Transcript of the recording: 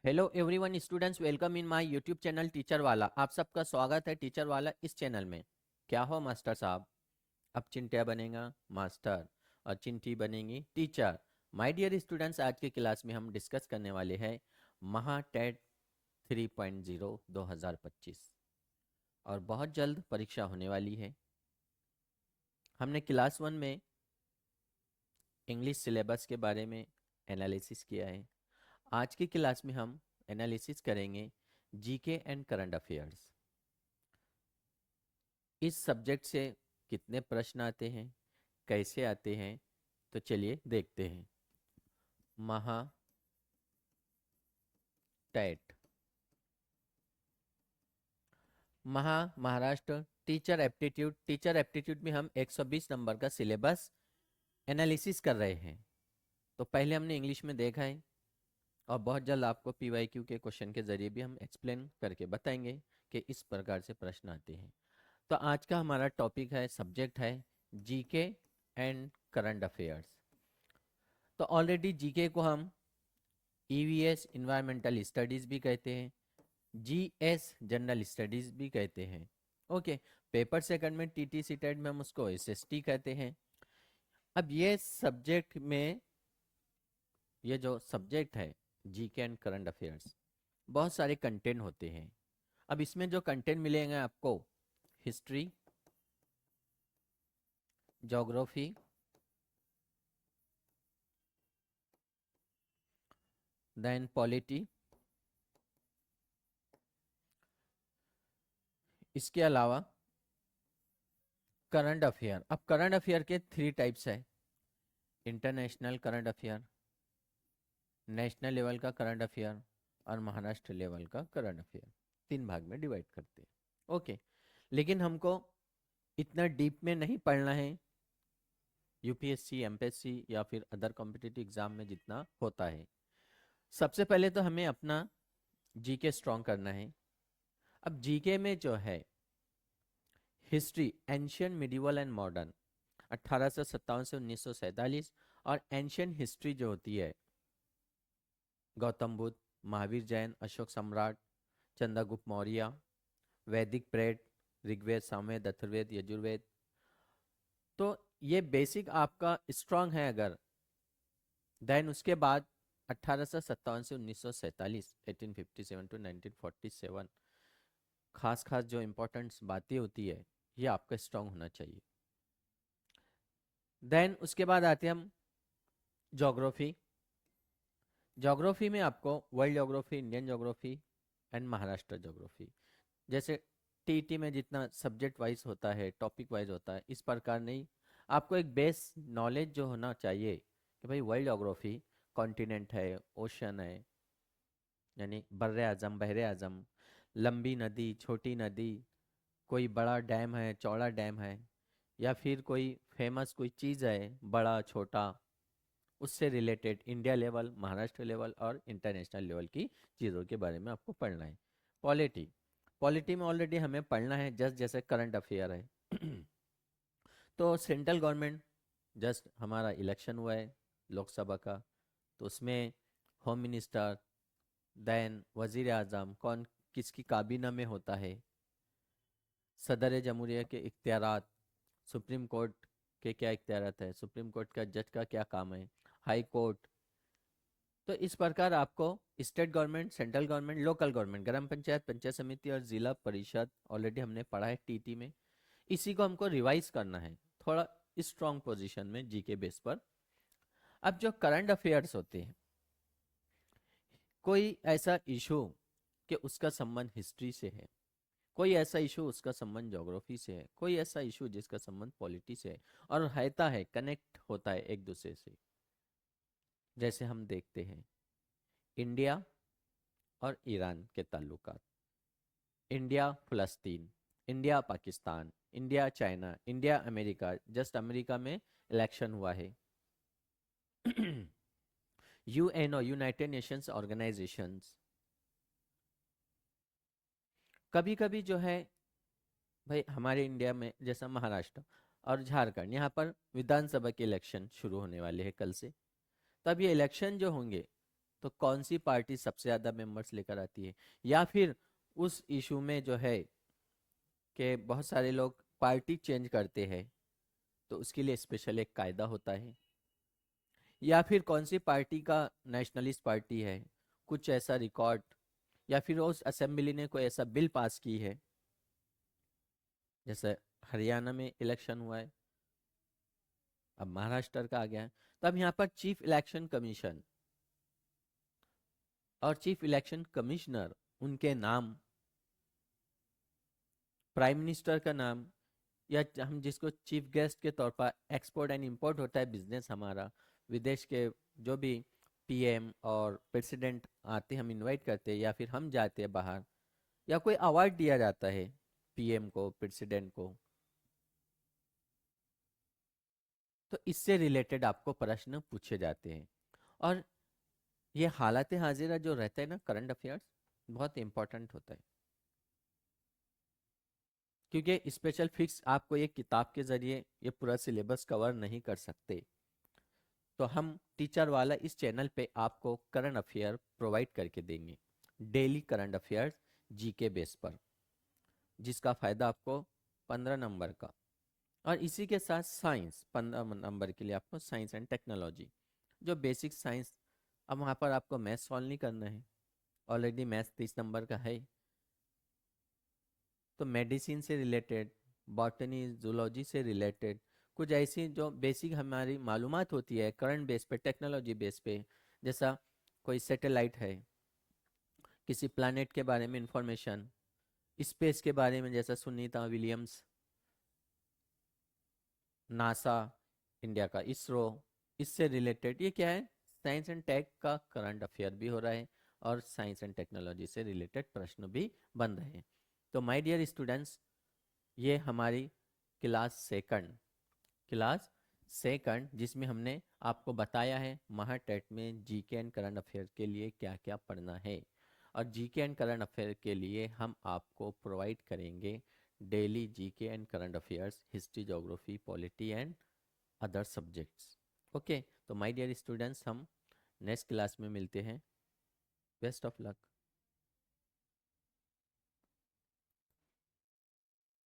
Hello everyone students, welcome in my YouTube channel teacher वाला। आप सबका स्वागत है टीचर वाला इस चैनल में। क्या हो मास्टर साहब, अब चिंटिया बनेगा मास्टर और चिंटी बनेंगी टीचर। माय डियर स्टूडेंट्स, आज की क्लास में हम डिस्कस करने वाले हैं महा टेट 3.0 2025 और बहुत जल्द परीक्षा होने वाली है। हमने क्लास 1 में इंग्लिश सिलेबस के बारे में एनालिसिस किया है। आज की क्लास में हम एनालिसिस करेंगे जीके एंड करंट अफेयर्स। इस सब्जेक्ट से कितने प्रश्न आते हैं, कैसे आते हैं, तो चलिए देखते हैं। महा टेट महाराष्ट्र टीचर एप्टीट्यूड में हम 120 नंबर का सिलेबस एनालिसिस कर रहे हैं। तो पहले हमने इंग्लिश में देखा है और बहुत जल्द आपको पीवाईक्यू के क्वेश्चन के जरिए भी हम एक्सप्लेन करके बताएंगे कि इस प्रकार से प्रश्न आते हैं। तो आज का हमारा टॉपिक है, सब्जेक्ट है जीके एंड करंट अफेयर्स। तो ऑलरेडी जीके को हम ईवीएस इन्वायरमेंटल स्टडीज भी कहते हैं, जीएस जनरल स्टडीज भी कहते हैं। ओके, पेपर सेकंड में टीटी सीटेट में हम उसको एसएसटी कहते हैं। अब ये सब्जेक्ट में, ये जो सब्जेक्ट है जीके एंड करंट अफेयर्स, बहुत सारे कंटेंट होते हैं। अब इसमें जो कंटेंट मिलेंगे आपको, हिस्ट्री, ज्योग्राफी, देन पॉलिटी, इसके अलावा करंट अफेयर। अब करंट अफेयर के 3 टाइप्स है, international current affair, national level का करंट अफेयर और महाराष्ट्र लेवल का करंट अफेयर। 3 भाग में डिवाइड करते हैं। ओके, लेकिन हमको इतना डीप में नहीं पढ़ना है यूपीएससी, एमपीएससी या फिर अदर कॉम्पिटिटिव एग्जाम में जितना होता है। सबसे पहले तो हमें अपना जीके स्ट्रॉन्ग करना है। अब जीके में जो है history, ancient, medieval and modern, 1857 से 1947, और एंशियंट हिस्ट्री जो होती है गौतम बुद्ध, महावीर जैन, अशोक सम्राट, चंद्रगुप्त मौर्य, वैदिक पीरियड, ऋग्वेद, सामवेद, अथर्ववेद, यजुर्वेद। तो ये बेसिक आपका स्ट्रांग है अगर, देन उसके बाद 1857 से 1947, 1857 टू 1947, खास खास जो इंपॉर्टेंट बातें होती है ये आपका स्ट्रांग होना चाहिए। देन उसके बाद आते हैं हम ज्योग्राफी। ज्योग्राफी में आपको world geography, Indian geography and Maharashtra geography, जैसे टीटी में जितना सब्जेक्ट वाइज होता है, टॉपिक वाइज होता है, इस प्रकार नहीं। आपको एक बेस नॉलेज जो होना चाहिए कि भाई वर्ल्ड ज्योग्राफी, कॉन्टिनेंट है, ओशन है, यानी बर्रे आजम, बहरे आजम, लंबी नदी, छोटी नदी, कोई बड़ा डैम है, चौड़ा डैम है, या फिर कोई फेमस कोई चीज़ है, बड़ा छोटा, उससे related India level, Maharashtra level और इंटरनेशनल लेवल की चीज़ों के बारे में आपको पढ़ना है। पॉलिटी, पॉलिटी में ऑलरेडी हमें पढ़ना है जस्ट जैसे करंट अफेयर है। तो सेंट्रल गवर्नमेंट, जस्ट हमारा इलेक्शन हुआ है लोकसभा का, तो उसमें होम मिनिस्टर, देन वजीर आजम कौन किसकी काबीना में होता है, सदर जमहूरिया के इख्तियारात, सुप्रीम कोर्ट के क्या इख्तियारात है, सुप्रीम कोर्ट का जज का क्या काम है, हाई कोर्ट। तो इस प्रकार आपको state government, central government, local government, ग्राम पंचायत, पंचायत समिति और जिला परिषद ऑलरेडी हमने पढ़ा है टीटी में। इसी को हमको रिवाइज करना है थोड़ा स्ट्रॉन्ग पोजीशन में जीके बेस पर। अब जो करंट अफेयर्स होते हैं, कोई ऐसा इशू कि उसका संबंध हिस्ट्री से है, कोई ऐसा इशू उसका संबंध ज्योग्राफी से है, कोई ऐसा इशू जिसका संबंध पॉलिटी से है, और रहता है, कनेक्ट होता है एक दूसरे से। जैसे हम देखते हैं इंडिया और ईरान के ताल्लुकात, इंडिया फलस्तीन, India Pakistan, India China, India America, just America में इलेक्शन हुआ है। यूएनओ, यूनाइटेड नेशंस ऑर्गेनाइजेशंस, कभी कभी जो है भाई हमारे इंडिया में जैसा महाराष्ट्र और झारखंड, यहाँ पर विधानसभा के इलेक्शन शुरू होने वाले हैं कल से। तब ये इलेक्शन जो होंगे तो कौन सी पार्टी सबसे ज़्यादा मेंबर्स लेकर आती है, या फिर उस इशू में जो है कि बहुत सारे लोग पार्टी चेंज करते हैं, तो उसके लिए स्पेशल एक कायदा होता है, या फिर कौन सी पार्टी का नेशनलिस्ट पार्टी है, कुछ ऐसा रिकॉर्ड, या फिर उस असेंबली ने कोई ऐसा बिल पास की है, जैसे हरियाणा में इलेक्शन हुआ है, अब महाराष्ट्र का आ गया है, तो अब यहाँ पर चीफ इलेक्शन कमीशन और चीफ इलेक्शन कमिश्नर, उनके नाम, प्राइम मिनिस्टर का नाम, या हम जिसको चीफ गेस्ट के तौर पर, एक्सपोर्ट एंड इंपोर्ट होता है बिजनेस हमारा, विदेश के जो भी पीएम और प्रेसिडेंट आते हम इनवाइट करते हैं, या फिर हम जाते हैं बाहर, या कोई अवार्ड दिया जाता है पीएम को, प्रेसिडेंट को, तो इससे रिलेटेड आपको प्रश्न पूछे जाते हैं। और ये हालत हाजिरा जो रहता है ना, करंट अफेयर्स, बहुत इंपॉर्टेंट होता है, क्योंकि स्पेशल फिक्स आपको एक किताब के जरिए ये पूरा सिलेबस कवर नहीं कर सकते। तो हम टीचर वाला इस चैनल पे आपको करंट अफेयर प्रोवाइड करके देंगे, daily current affairs GK base पर, जिसका फायदा आपको 15 नंबर का। और इसी के साथ साइंस 15 नंबर के लिए आपको साइंस एंड टेक्नोलॉजी, जो बेसिक साइंस, अब वहाँ पर आपको मैथ्स सॉल्व नहीं करना है, ऑलरेडी मैथ्स 30 नंबर का है। तो मेडिसिन से रिलेटेड, बॉटनी जूलॉजी से रिलेटेड कुछ ऐसी जो बेसिक हमारी मालूमात होती है करंट बेस पे, टेक्नोलॉजी बेस पे, जैसा कोई सैटेलाइट है, किसी प्लैनेट के बारे में इंफॉर्मेशन, स्पेस के बारे में जैसा सुनीता विलियम्स, नासा, इंडिया का इसरो, इससे रिलेटेड ये क्या है, साइंस एंड टेक का करंट अफेयर भी हो रहा है, और साइंस एंड टेक्नोलॉजी से रिलेटेड प्रश्न भी बन रहे हैं। तो माय डियर स्टूडेंट्स, ये हमारी क्लास सेकंड जिसमें हमने आपको बताया है महाटेट में जीके एंड करंट अफेयर के लिए क्या क्या पढ़ना है। और जीके एंड करंट अफेयर के लिए हम आपको प्रोवाइड करेंगे daily GK and current affairs, history, geography, polity and other subjects. Okay, तो माय डियर स्टूडेंट्स, हम नेक्स्ट क्लास में मिलते हैं। Best of luck.